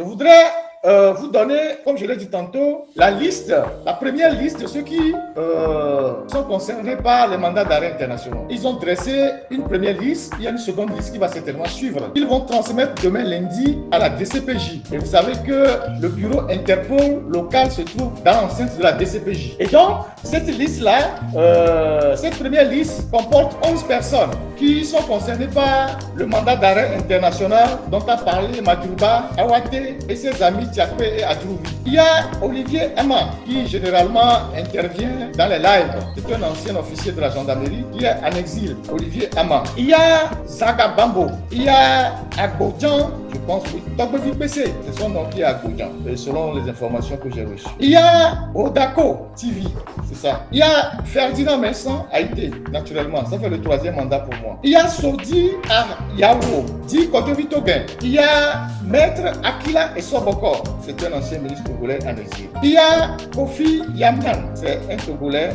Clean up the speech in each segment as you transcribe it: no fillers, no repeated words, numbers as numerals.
Je voudrais vous donner, comme je l'ai dit tantôt, la première liste de ceux qui sont concernés par les mandats d'arrêt internationaux. Ils ont dressé une première liste, il y a une seconde liste qui va certainement suivre. Ils vont transmettre demain lundi à la DCPJ. Et vous savez que le bureau Interpol local se trouve dans l'enceinte de la DCPJ. Et donc, cette liste-là, cette première liste comporte 11 personnes qui sont concernées par le mandat d'arrêt international dont a parlé Madouba, Awate et ses amis Tiakwe et Adrouvi. Il y a Olivier Ama qui généralement intervient dans les lives. C'est un ancien officier de la gendarmerie qui est en exil, Olivier Ama. Il y a Zaga Bambo, il y a Agbodjan, je pense, oui, Togbevi PC, c'est son nom qui est Agbodjan, selon les informations que j'ai reçues. Il y a Odako TV, c'est ça. Il y a Ferdinand Messan Haïté, naturellement, ça fait le 3e mandat pour moi. Il y a Sodi Yawo, dit Kotovi Togen. Il y a Maître Akila Essoboko, c'est un ancien ministre togolais en exil. Il y a Kofi Yamnan, c'est un Togolais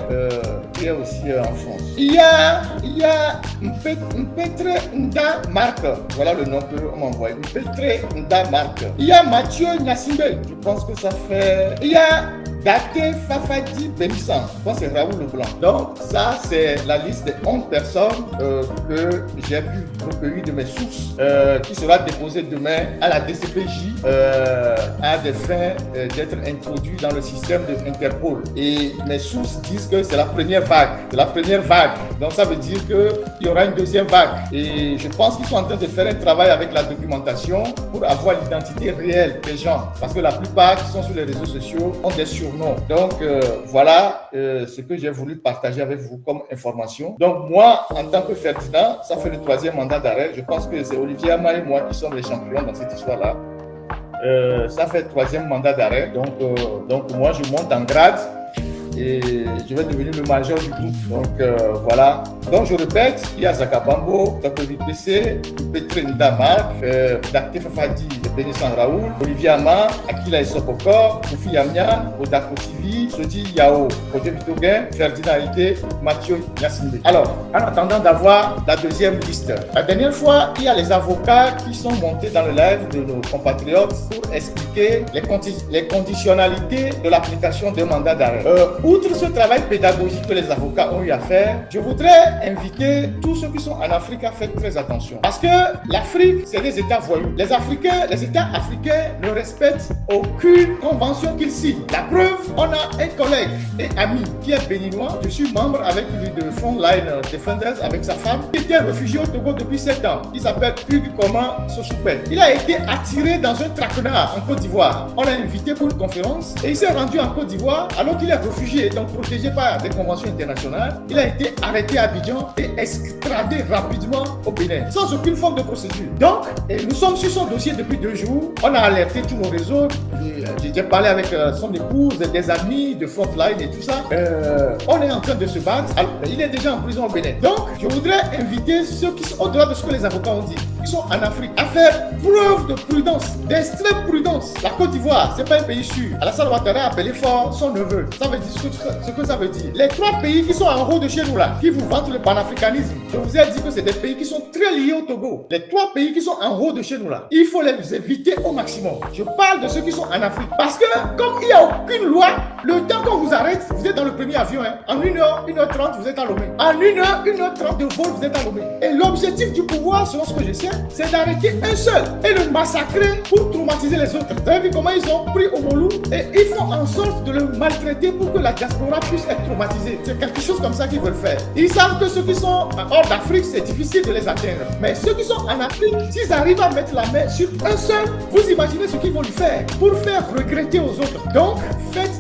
qui est aussi en France. Il y a Mpetre Nda Marc, voilà le nom qu'on m'a envoyé. Mpetre Nda Marc. Il y a Mathieu Nyasimbe, je pense que ça fait. Il y a Date Fafadi Benissan, je pense que c'est Raoul Leblanc. Donc ça c'est la liste des 11 personnes que j'ai pu recueillir de mes sources qui sera déposée demain à la DCPJ à des fins d'être introduit dans le système de Interpol. Et mes sources disent que c'est la première vague. C'est la première vague. Donc ça veut dire qu'il y aura une deuxième vague. Et je pense qu'ils sont en train de faire un travail avec la documentation pour avoir l'identité réelle des gens. Parce que la plupart qui sont sur les réseaux sociaux ont des surnoms. Donc voilà ce que j'ai voulu partager avec vous comme information. Donc moi, en tant que Ferdinand, ça fait le 3e mandat d'arrêt. Je pense que c'est Olivier Ama et moi qui sommes les champions dans cette histoire-là. Ça fait le 3e mandat d'arrêt. Donc moi, je monte en grade et je vais devenir le major du groupe. Donc voilà. Donc je répète, il y a Zaka Bambo, Dr. PC, Petre Ndamar, Dr. Fafadi, Benissan Raoul, Olivier Ama, Akila Essoboko, Kofi Yamyan, Odako TV, Sodi Yao, Kote Vitogen, Ferdinand Haïté, Mathieu Nyasimbe. Alors, en attendant d'avoir la deuxième liste, la dernière fois, il y a les avocats qui sont montés dans le live de nos compatriotes pour expliquer les conditionnalités de l'application des mandats d'arrêt. Outre ce travail pédagogique que les avocats ont eu à faire, je voudrais inviter tous ceux qui sont en Afrique à faire très attention. Parce que l'Afrique, c'est des États voyous. Les États africains ne respectent aucune convention qu'ils signent. La preuve, on a un collègue et ami qui est béninois. Je suis membre avec lui de Frontline Defenders avec sa femme, qui était réfugié au Togo depuis 7 ans. Il s'appelle Hugues Koma Sosoupel. Il a été attiré dans un traquenard en Côte d'Ivoire. On l'a invité pour une conférence et il s'est rendu en Côte d'Ivoire alors qu'il est réfugié, donc protégé par des conventions internationales. Il a été arrêté à Abidjan et extradé rapidement au Bénin, sans aucune forme de procédure. Donc, nous sommes sur son dossier depuis 2 jours. On a alerté tous nos réseaux. J'ai parlé avec son épouse, des amis de Frontline et tout ça. On est en train de se battre. Alors, il est déjà en prison au Bénin. Donc, je voudrais inviter ceux qui sont au-delà de ce que les avocats ont dit, qui sont en Afrique, à faire preuve de prudence, d'extrême prudence. La Côte d'Ivoire, c'est pas un pays sûr. Alassane Ouattara a appelé fort son neveu. Ça veut dire ce que ça veut dire. Les 3 pays qui sont en haut de chez nous là, qui vous vantent le panafricanisme, je vous ai dit que c'est des pays qui sont très liés au Togo. Les 3 pays qui sont en haut de chez nous là, il faut les éviter au maximum. Je parle de ceux qui sont en Afrique. Parce que comme il n'y a aucune loi, le temps qu'on vous arrête, vous êtes dans le premier avion. En 1h, 1h30, vous êtes à Lomé. En 1h, 1h30 de vol, vous êtes à Lomé. Et l'objectif du pouvoir, selon ce que je sais, c'est d'arrêter un seul et le massacrer pour traumatiser les autres. Vous avez vu comment ils ont pris Omolou et ils font en sorte de le maltraiter pour que la diaspora puisse être traumatisée. C'est quelque chose comme ça qu'ils veulent faire. Ils savent que ceux qui sont hors d'Afrique, c'est difficile de les atteindre. Mais ceux qui sont en Afrique, s'ils arrivent à mettre la main sur un seul, vous imaginez ce qu'ils vont lui faire pour faire regretter aux autres. Donc, faites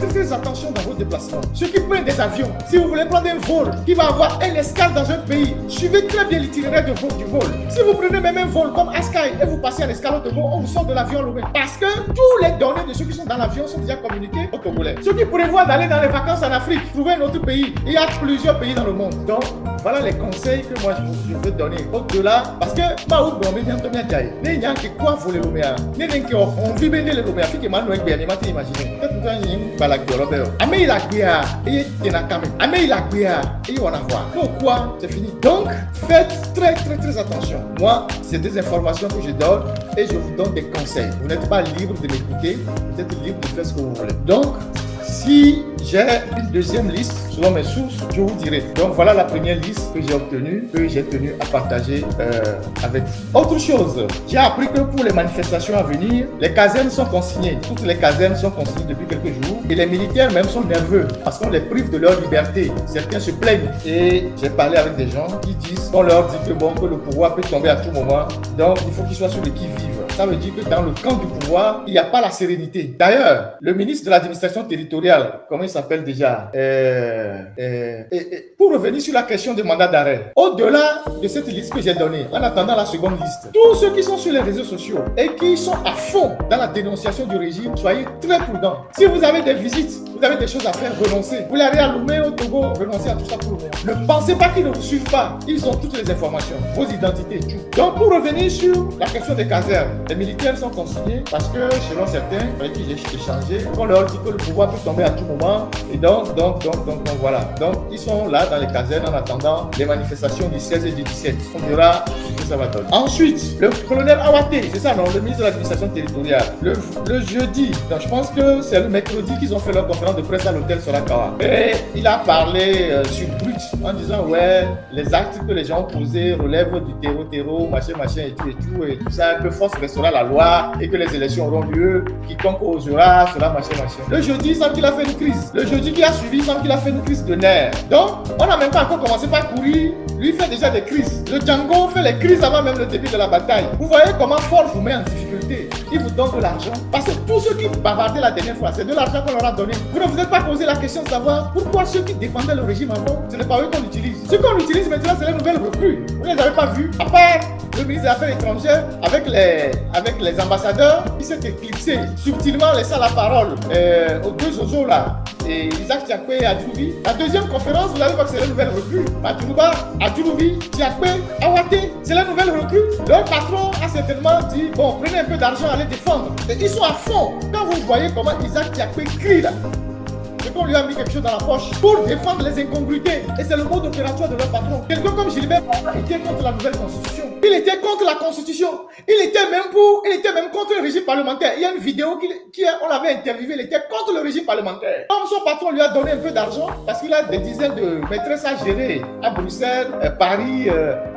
très attention dans vos déplacements. Ceux qui prennent des avions, si vous voulez prendre un vol qui va avoir un escale dans un pays, suivez très bien l'itinéraire du vol. Si vous prenez même un vol comme Askai et vous passez en escale au Togo, on vous sort de l'avion Lomé. Parce que tous les données de ceux qui sont dans l'avion sont déjà communiquées aux Togolais. Ceux qui prévoient d'aller dans les vacances en Afrique, trouver un autre pays, il y a plusieurs pays dans le monde. Donc, Voilà les conseils que moi je veux donner. Au-delà, parce que ma ou bon, mais bientôt bien taille. Ne y a que quoi voler le méa. Ne n'y a que on vit bien le méa. Fait que maintenant bien, mais maintenant imaginez. Peut-être que vous avez balak de Robert. Amé il a bien et tenakame. Amé il a bien et on a voir. Pourquoi c'est fini. Donc faites très attention. Moi, c'est des informations que je donne et je vous donne des conseils. Vous n'êtes pas libre de m'écouter. Vous êtes libre de faire ce que vous voulez. Donc si j'ai une deuxième liste, selon mes sources, je vous dirai. Donc voilà la première liste que j'ai obtenue, que j'ai tenu à partager avec vous. Autre chose, j'ai appris que pour les manifestations à venir, les casernes sont consignées. Toutes les casernes sont consignées depuis quelques jours. Et les militaires même sont nerveux parce qu'on les prive de leur liberté. Certains se plaignent. Et j'ai parlé avec des gens qui disent qu'on leur dit que bon, que le pouvoir peut tomber à tout moment. Donc il faut qu'ils soient sur le qui-vive. Ça veut dire que dans le camp du pouvoir, il n'y a pas la sérénité. D'ailleurs, le ministre de l'administration territoriale, comment il s'appelle déjà, pour revenir sur la question du mandat d'arrêt, au-delà de cette liste que j'ai donnée, en attendant la seconde liste, tous ceux qui sont sur les réseaux sociaux et qui sont à fond dans la dénonciation du régime, soyez très prudents. Si vous avez des visites, vous avez des choses à faire, renoncez. Vous allez à Lomé, au Togo, renoncez à tout ça pour le moment. Ne pensez pas qu'ils ne vous suivent pas. Ils ont toutes les informations, vos identités, tout. Donc, pour revenir sur la question des casernes, les militaires sont consignés parce que, selon certains avec qui j'ai échangé, on leur dit que le pouvoir peut tomber à tout moment. Et donc, voilà. Donc, ils sont là dans les casernes en attendant les manifestations du 16 et du 17. On verra ce que ça va donner. Ensuite, le colonel Awaté, c'est ça, non? Le ministre de l'administration territoriale. Le jeudi, donc je pense que c'est le mercredi qu'ils ont fait leur conférence de presse à l'hôtel Sorakawa. Et il a parlé sur Brut en disant, ouais, les actes que les gens ont posés relèvent du terreau, machin, et tout ça, que force restera la loi et que les élections auront lieu, quiconque osera, cela, machin. Le jeudi, il semble qu'il a fait une crise. Le jeudi qui a suivi, il semble qu'il a fait une crise de nerfs. Donc, on n'a même pas encore commencé par courir. Lui, il fait déjà des crises. Le Django fait les crises avant même le début de la bataille. Vous voyez comment Ford vous met en difficulté. Il vous donne de l'argent. Parce que tous ceux qui bavardaient la dernière fois, c'est de l'argent qu'on leur a donné. Vous ne vous êtes pas posé la question de savoir pourquoi ceux qui défendaient le régime avant, ce n'est pas eux qu'on utilise. Ceux qu'on utilise maintenant, c'est les nouvelles recrues. Vous ne les avez pas vus. À part le ministre des Affaires étrangères, avec les ambassadeurs, il s'est éclipsé, subtilement laissant la parole aux deux Zozo là, et Isaac Tiakpe et Adjouvi. La deuxième conférence, vous allez voir que c'est les nouvelles recrues. Matouba, Adjouvi, Tiakpe, Awaté, c'est les nouvelles recrues. Leur patron a certainement dit, bon, prenez un peu d'argent, allez défendre. Et ils sont à fond. Quand vous voyez comment Isaac Tiakpe crie là, c'est qu'on lui a mis quelque chose dans la poche pour défendre les incongruités. Et c'est le mode opératoire de leur patron. Quelqu'un comme Gilbert était contre la nouvelle constitution. Il était contre la constitution. Il était même contre le régime parlementaire. Il y a une vidéo on l'avait interviewé, il était contre le régime parlementaire. Comme son patron lui a donné un peu d'argent, parce qu'il a des dizaines de maîtresses à gérer à Bruxelles, Paris,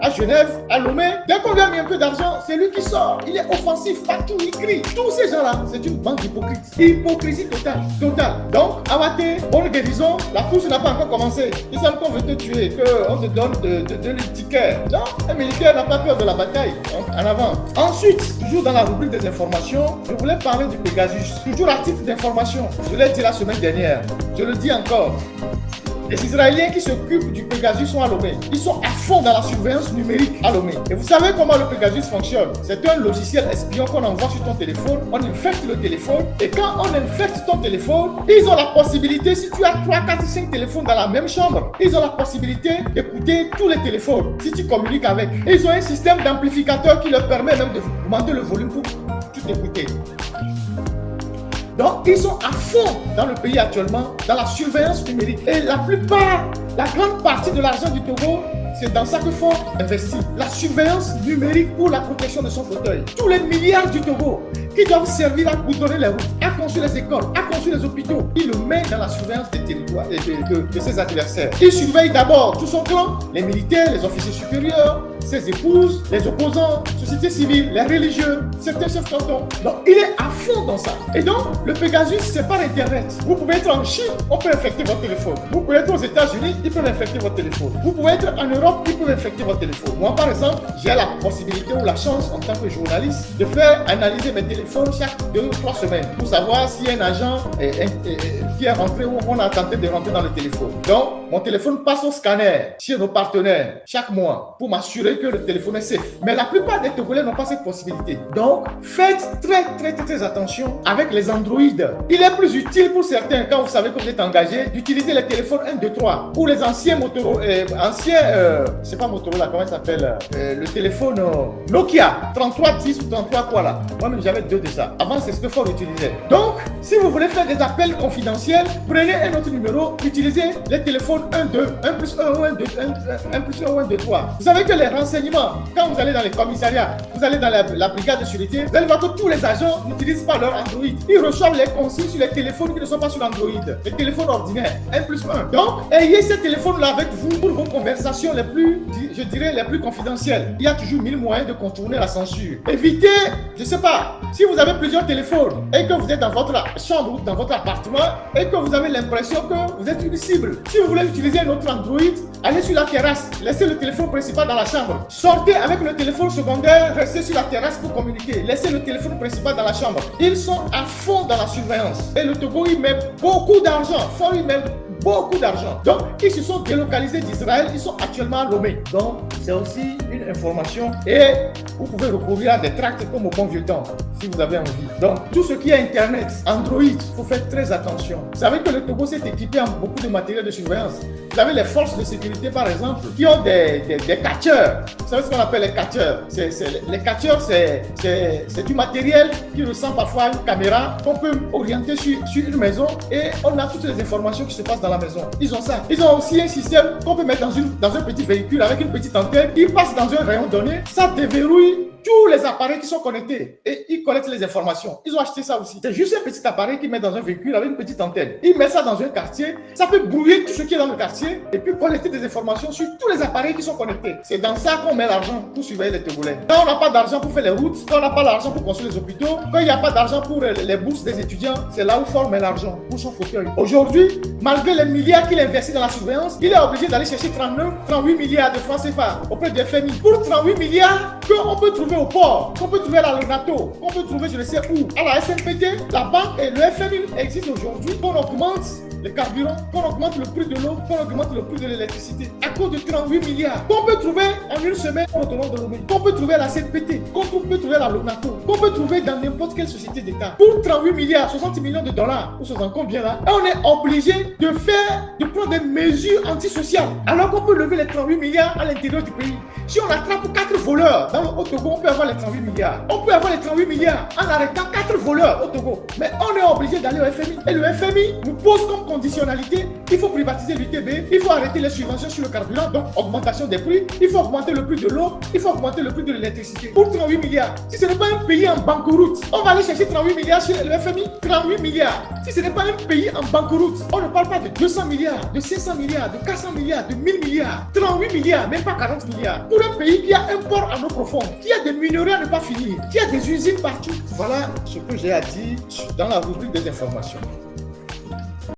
à Genève, à Lomé. Dès qu'on lui a mis un peu d'argent, c'est lui qui sort. Il est offensif partout, il crie. Tous ces gens-là, c'est une bande d'hypocrites. Hypocrisie totale. Donc, Awaté, bonne guérison, la course n'a pas encore commencé. Il semble qu'on veut te tuer, qu'on te donne de l'itiquet. Non, un militaire n'a pas peur de la bataille. Donc, en avant. Ensuite, toujours dans la rubrique des informations, je voulais parler du Pegasus. Toujours à titre d'information. Je l'ai dit la semaine dernière. Je le dis encore. Les Israéliens qui s'occupent du Pegasus sont à Lomé. Ils sont à fond dans la surveillance numérique à Lomé. Et vous savez comment le Pegasus fonctionne? C'est un logiciel espion qu'on envoie sur ton téléphone. On infecte le téléphone. Et quand on infecte ton téléphone, ils ont la possibilité, si tu as 3, 4, 5 téléphones dans la même chambre, ils ont la possibilité d'écouter tous les téléphones si tu communiques avec. Et ils ont un système d'amplificateur qui leur permet même de monter le volume pour tout écouter. Donc, ils sont à fond dans le pays actuellement, dans la surveillance numérique. Et la grande partie de l'argent du Togo, c'est dans ça que faut investir. La surveillance numérique pour la protection de son fauteuil. Tous les milliards du Togo qui doivent servir à goudronner les routes, à construire les écoles, à construire les hôpitaux, il le met dans la surveillance des territoires et de ses adversaires. Il surveille d'abord tout son clan, les militaires, les officiers supérieurs, ses épouses, les opposants, société civile, les religieux, certains chefs cantons. Donc, il est à fond dans ça. Et donc, le Pegasus, c'est par Internet. Vous pouvez être en Chine, on peut infecter votre téléphone. Vous pouvez être aux États-Unis, ils peuvent infecter votre téléphone. Vous pouvez être en Europe, ils peuvent infecter votre téléphone. Moi, par exemple, j'ai la possibilité ou la chance, en tant que journaliste, de faire analyser mes téléphones chaque 2 ou 3 semaines pour savoir s'il y a un agent qui est rentré ou on a tenté de rentrer dans le téléphone. Donc, mon téléphone passe au scanner chez nos partenaires chaque mois pour m'assurer s'assurer que le téléphone est safe. Mais la plupart des Togolais n'ont pas cette possibilité. Donc, faites très attention avec les Android. Il est plus utile pour certains, quand vous savez que vous êtes engagé, d'utiliser les téléphones 1, 2, 3 ou les anciens Motorola, c'est pas Motorola, comment ça s'appelle, le téléphone Nokia 3310 ou 33 quoi là. Moi-même j'avais 2 de ça. Avant c'est ce que Ford utilisait. Donc, si vous voulez faire des appels confidentiels, prenez un autre numéro, utilisez les téléphones 1, 2, 1 plus 1 ou 1, 2, 1 plus 1 ou 1, 2, 3. Vous savez que les renseignements, quand vous allez dans les commissariats, vous allez dans la brigade de sûreté, vous allez voir que tous les agents n'utilisent pas leur Android. Ils reçoivent les consignes sur les téléphones qui ne sont pas sur Android. Les téléphones ordinaires, 1 plus 1. Donc, ayez ces téléphones-là avec vous pour vos conversations les plus, je dirais, les plus confidentielles. Il y a toujours 1000 moyens de contourner la censure. Évitez, je sais pas, si vous avez plusieurs téléphones et que vous êtes dans votre chambre ou dans votre appartement et que vous avez l'impression que vous êtes une cible. Si vous voulez utiliser un autre Android, allez sur la terrasse, laissez le téléphone principal dans la chambre. Sortez avec le téléphone secondaire, restez sur la terrasse pour communiquer. Laissez le téléphone principal dans la chambre. Ils sont à fond dans la surveillance. Et le Togo, il met beaucoup d'argent. Fort, il met beaucoup d'argent. Donc, ils se sont délocalisés d'Israël. Ils sont actuellement à Lomé. Donc, c'est aussi une information. Et vous pouvez recourir à des tracts comme au bon vieux temps, si vous avez envie. Donc, tout ce qui est Internet, Android, il faut faire très attention. Vous savez que le Togo s'est équipé en beaucoup de matériel de surveillance. Vous avez les forces de sécurité, par exemple, qui ont des catcheurs. Vous savez ce qu'on appelle les catcheurs? Les catcheurs, c'est du matériel qui ressemble parfois à une caméra qu'on peut orienter sur une maison et on a toutes les informations qui se passent dans la maison. Ils ont ça. Ils ont aussi un système qu'on peut mettre dans un petit véhicule avec une petite antenne. Il passe dans un rayon donné, ça déverrouille tous les appareils qui sont connectés et ils collectent les informations. Ils ont acheté ça aussi. C'est juste un petit appareil qu'ils mettent dans un véhicule avec une petite antenne. Ils mettent ça dans un quartier, ça peut brouiller tout ce qui est dans le quartier et puis collecter des informations sur tous les appareils qui sont connectés. C'est dans ça qu'on met l'argent pour surveiller les Togolais. Quand on n'a pas d'argent pour faire les routes, quand on n'a pas d'argent pour construire les hôpitaux, quand il n'y a pas d'argent pour les bourses des étudiants, c'est là où Ford met l'argent pour son fauteuil. Aujourd'hui, malgré les milliards qu'il investit dans la surveillance, il est obligé d'aller chercher 38 milliards de francs CFA auprès du FMI. Pour 38 milliards qu'on peut trouver au port, qu'on peut trouver à la Lonato, qu'on peut trouver je ne sais où, à la SNPT, la banque et le FMI existe aujourd'hui, qu'on augmente le carburant, qu'on augmente le prix de l'eau, qu'on augmente le prix de l'électricité à cause de 38 milliards qu'on peut trouver en une semaine au tournant de l'Omé, qu'on peut trouver à la SNPT, qu'on peut trouver à la Lonato, qu'on peut trouver dans n'importe quelle société d'État. Pour 38 milliards, 60 millions de dollars, ou 60 combien là, et on est obligé de prendre des mesures antisociales alors qu'on peut lever les 38 milliards à l'intérieur du pays. Si on attrape 4 voleurs dans le Haut-Togo, on peut avoir les 38 milliards. On peut avoir les 38 milliards en arrêtant 4 voleurs au Togo. Mais on est obligé d'aller au FMI. Et le FMI nous pose comme conditionnalité qu'il faut privatiser l'UTB, il faut arrêter les subventions sur le carburant, donc augmentation des prix, il faut augmenter le prix de l'eau, il faut augmenter le prix de l'électricité. Pour 38 milliards, si ce n'est pas un pays en banqueroute, on va aller chercher 38 milliards chez le FMI. 38 milliards. Si ce n'est pas un pays en banqueroute, on ne parle pas de 200 milliards, de 500 milliards, de 400 milliards, de 1000 milliards. 38 milliards, même pas 40 milliards. Pour un pays qui a un port en eau profonde, qui a des minerais à ne pas finir, qui a des usines partout. Voilà ce que j'ai à dire dans la rubrique des informations.